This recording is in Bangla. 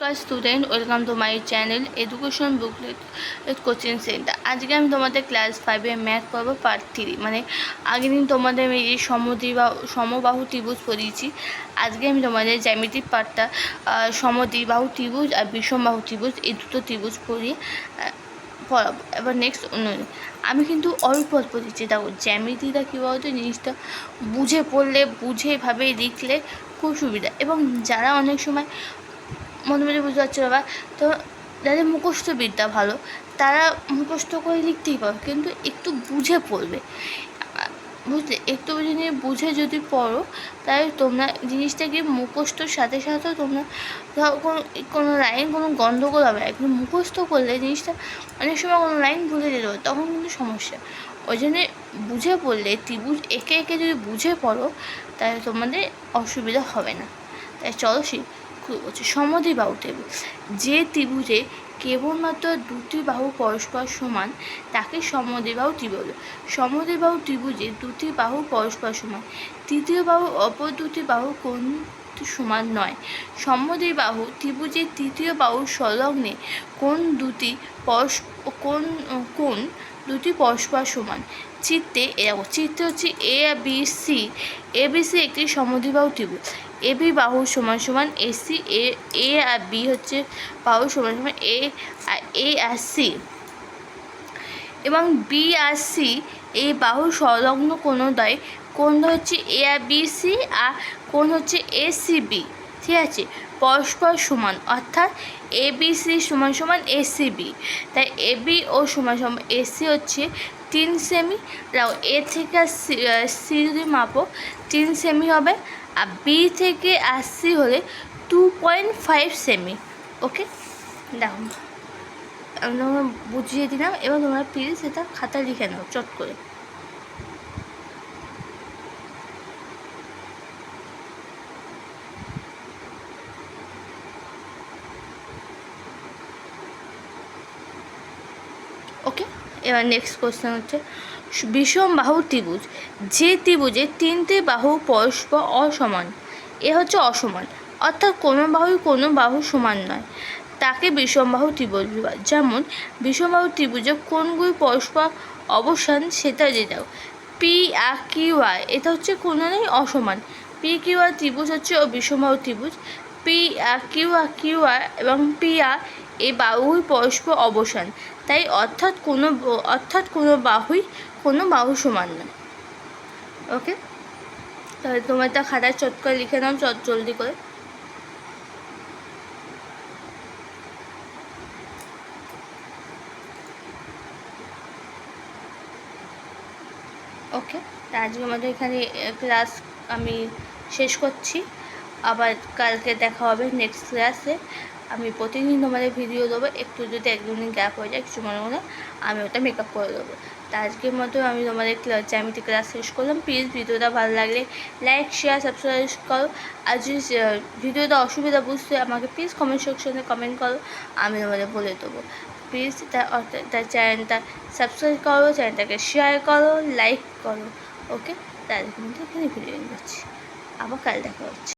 নমস্কার student, welcome to my channel education booklet coaching centre. আজকে আমি তোমাদের ক্লাস 5-এ ম্যাথ পড়বো পার্ট 3। মানে আগের দিন তোমাদের এই যে সমবাহু ত্রিভুজ পড়িয়েছি। আজকে আমি তোমাদের জ্যামিতিক পার্টটা সমদ্বিবাহু ত্রিভুজ আর বিষমবাহু ত্রিভুজ, এই দুটো ত্রিভুজ পড়াবো। এবার নেক্সট উন্নয়ন আমি কিন্তু অল্প অল্প দিচ্ছি। দেখো জ্যামিতিটা কী বলতো, জিনিসটা বুঝে পড়লে, বুঝে এভাবে লিখলে খুব সুবিধা। এবং যারা অনেক সময় মনে মনে বুঝতে পারছো বাবা, তো যাদের মুখস্থ বিদ্যা ভালো তারা মুখস্থ করে লিখতেই পারো, কিন্তু একটু বুঝে পড়বে, বুঝলে? একটু বুঝে যদি পড়ো তাহলে তোমরা জিনিসটাকে মুখস্থর সাথে সাথে তোমরা কোনো লাইন কোনো গণ্ডগোল হবে। একদম মুখস্থ করলে জিনিসটা অনেক সময় কোনো লাইন ভুলে যেতে পারো, তখন কিন্তু সমস্যা। ওই জন্যে বুঝে পড়লে, ত্রিভুজ একে একে যদি বুঝে পড়ো তাহলে তোমাদের অসুবিধা হবে না। তাই চলো সমদ্বিবাহু ত্রিভুজ। যে ত্রিভুজে কেবলমাত্র দুটি বাহু পরস্পর সমান তাকে সমদ্বিবাহু ত্রিভুজ। সমদ্বিবাহু ত্রিভুজে দুটি বাহু পরস্পর সমান, তৃতীয় বাহু অপর দুটি বাহু কোণ সমান নয়। সমদ্বিবাহু ত্রিভুজের তৃতীয় বাহুর সংলগ্নে কোণ দুটি পরস্পর সমান। চিত্রে হচ্ছে ABC একটি সমদ্বিবাহু ত্রিভুজ। AB বাহু সমান সমান AC, A আর B হচ্ছে বাহু সমান সমান A আর C, এবং B আর C এই বাহু সংলগ্ন কোণদ্বয় হচ্ছে A আর BC, আর কোণ হচ্ছে ACB। ঠিক আছে, পরস্পর সমান, অর্থাৎ ABC সমান সমান ACB। তাই AB ও সমান সমান AC হচ্ছে 3 সেমি। A থেকে C যদি মাপো 3 সেমি হবে, আর B থেকে C হলে 2.5 সেমি। ওকে, দেখো আমি তোমাকে বুঝিয়ে দিলাম, এবার তোমরা প্লিজ এটা খাতায় লিখে নাও চট করে। ওকে, এবার নেক্সট কোশ্চেন হচ্ছে বিষমবাহু ত্রিভুজ। যে ত্রিভুজে তিনটে বাহু পরস্পর অসমান, এ হচ্ছে অসমান, অর্থাৎ কোনো বাহু সমান নয়, তাকে বিষমবাহু ত্রিভুজ বলে। যেমন বিষমবাহু ত্রিভুজে কোণগুলি পরস্পর অবসান, সেটা যেটাও পি আর কিউ আর, এটা হচ্ছে কোণই অসমান। পি কিউ আর ত্রিভুজ হচ্ছে বিষমবাহু ত্রিভুজ। পি আর কিউ আর এবং পি আর এই বাহুই পরস্পর অবসান, তাই অর্থাৎ কোনো বাহু সমান নয়। ওকে, তাহলে তোমার তা খাতায় চট করে লিখে নাও জলদি করে। ওকে, তা আজকে আমাদের এখানে ক্লাস আমি শেষ করছি। আবার কালকে দেখা হবে নেক্সট ক্লাসে। আমি প্রতিদিন তোমাদের ভিডিও দেবো, একটু যদি একদিন গ্যাপ হয়ে যায় কিছু মনে মনে, আমি ওটা মেকআপ করে দেবো। তা আজকের মতো আমি তোমাদের জ্যামিতি ক্লাস শেষ করলাম। প্লিজ ভিডিওটা ভালো লাগলে লাইক, শেয়ার, সাবস্ক্রাইব করো। আর যদি ভিডিওটা অসুবিধা বুঝতে আমাকে প্লিজ কমেন্ট সেকশনে কমেন্ট করো, আমি তোমাদের বলে দেবো। প্লিজ তার চ্যানেলটা সাবস্ক্রাইব করো, চ্যানেলটাকে শেয়ার করো, লাইক করো। ওকে, তাদের মধ্যে এখানে ভিডিও করছি, আবার কাল দেখা হচ্ছে।